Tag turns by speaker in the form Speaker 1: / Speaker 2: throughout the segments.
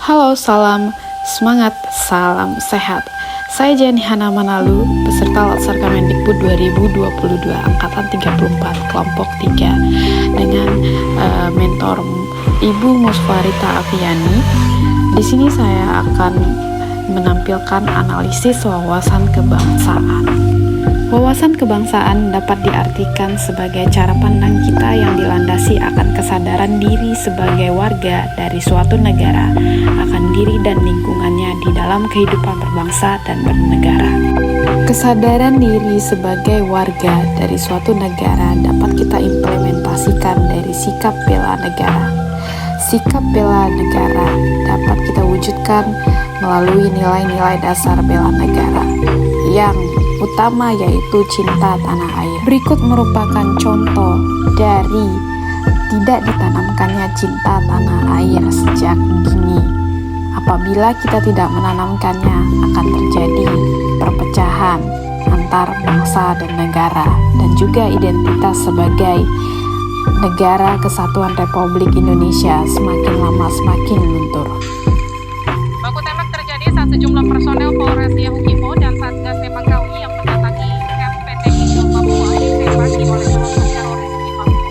Speaker 1: Halo, salam semangat, salam sehat. Saya Jani Hana Manalu, peserta Latsar Kemendikbud 2022 Angkatan 34 Kelompok 3 dengan mentor Ibu Musfarita Afiani. Di sini saya akan menampilkan analisis wawasan kebangsaan. Wawasan kebangsaan dapat diartikan sebagai cara pandang kita yang dilandasi akan kesadaran diri sebagai warga dari suatu negara, akan diri dan lingkungannya di dalam kehidupan berbangsa dan bernegara. Kesadaran diri sebagai warga dari suatu negara dapat kita implementasikan dari sikap bela negara. Sikap bela negara dapat kita wujudkan melalui nilai-nilai dasar bela negara yang utama yaitu cinta tanah air. Berikut merupakan contoh dari tidak ditanamkannya cinta tanah air sejak dini. Apabila kita tidak menanamkannya, akan terjadi perpecahan antar bangsa dan negara, dan juga identitas sebagai negara kesatuan Republik Indonesia semakin lama semakin luntur.
Speaker 2: Baku tembak terjadi saat sejumlah personel Polres Yahukimo dan Satgas Tembakawi yang mendatangi kamp PT Indo Papua ditembaki oleh kelompok teroris di Papua.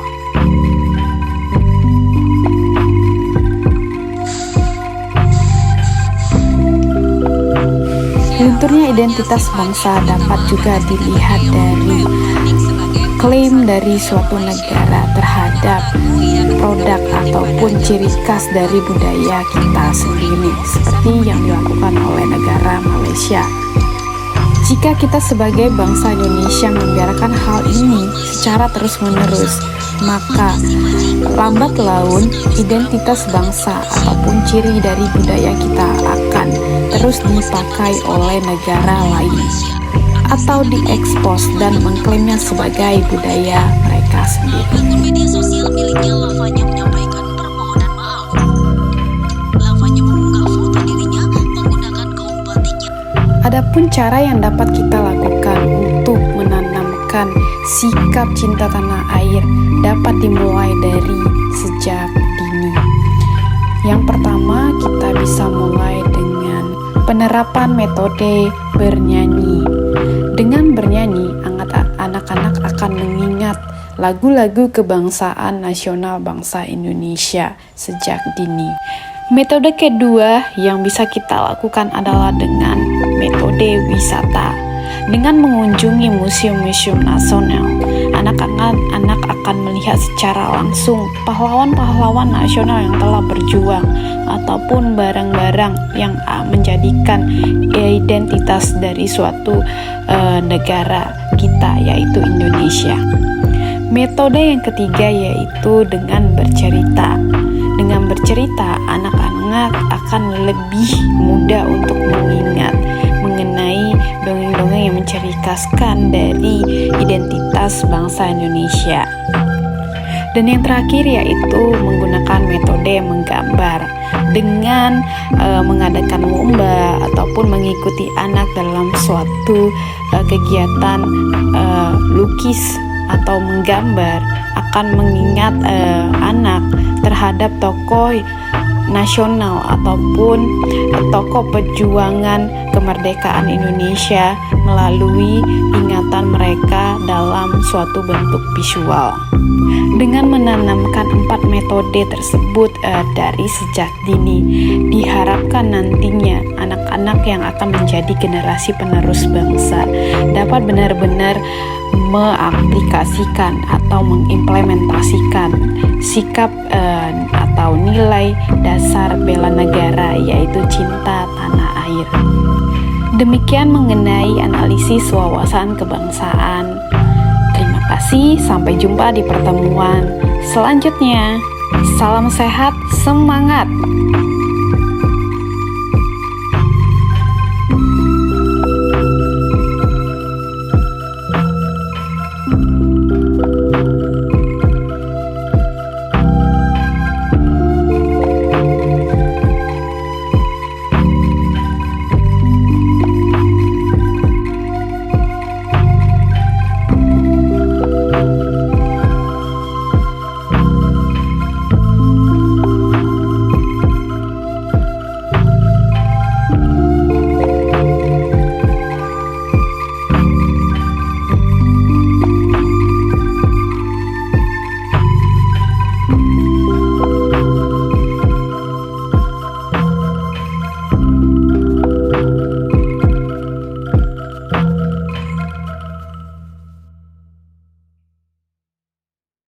Speaker 1: Lunturnya identitas bangsa dapat juga dilihat dari klaim dari suatu negara terhadap produk ataupun ciri khas dari budaya kita sendiri, seperti yang dilakukan oleh negara Malaysia. Jika kita sebagai bangsa Indonesia membiarkan hal ini secara terus-menerus, maka lambat laun identitas bangsa ataupun ciri dari budaya kita akan terus dipakai oleh negara lain atau diekspos dan mengklaimnya sebagai budaya mereka sendiri.
Speaker 3: Akun media sosial miliknya, Lavanya menyampaikan permohonan maaf. Lavanya mengunggah foto dirinya menggunakan kaum batiknya.
Speaker 1: Adapun cara yang dapat kita lakukan untuk menanamkan sikap cinta tanah air dapat dimulai dari sejak dini. Yang pertama, kita bisa mulai dengan penerapan metode bernyanyi. Dengan bernyanyi, anak-anak akan mengingat lagu-lagu kebangsaan nasional bangsa Indonesia sejak dini. Metode kedua yang bisa kita lakukan adalah dengan metode wisata. Dengan mengunjungi museum-museum nasional, anak-anak akan melihat secara langsung pahlawan-pahlawan nasional yang telah berjuang ataupun barang-barang yang menjadikan identitas dari suatu negara kita, yaitu Indonesia. Metode yang ketiga yaitu dengan bercerita. Dengan bercerita, anak-anak akan lebih mudah untuk mengingat mengenai dongeng-dongeng yang menciri khaskan dari identitas bangsa Indonesia. Dan yang terakhir yaitu menggunakan metode menggambar dengan mengadakan lomba ataupun mengikuti anak dalam suatu kegiatan lukis atau menggambar akan mengingat anak terhadap tokoh nasional ataupun tokoh perjuangan kemerdekaan Indonesia melalui ingatan mereka dalam suatu bentuk visual. Dengan menanamkan 4 metode tersebut dari sejak dini, diharapkan nantinya anak-anak yang akan menjadi generasi penerus bangsa dapat benar-benar mengaplikasikan atau mengimplementasikan sikap atau nilai dasar bela negara, yaitu cinta tanah air. Demikian mengenai analisis wawasan kebangsaan. Terima kasih, sampai jumpa di pertemuan selanjutnya. Salam sehat, semangat!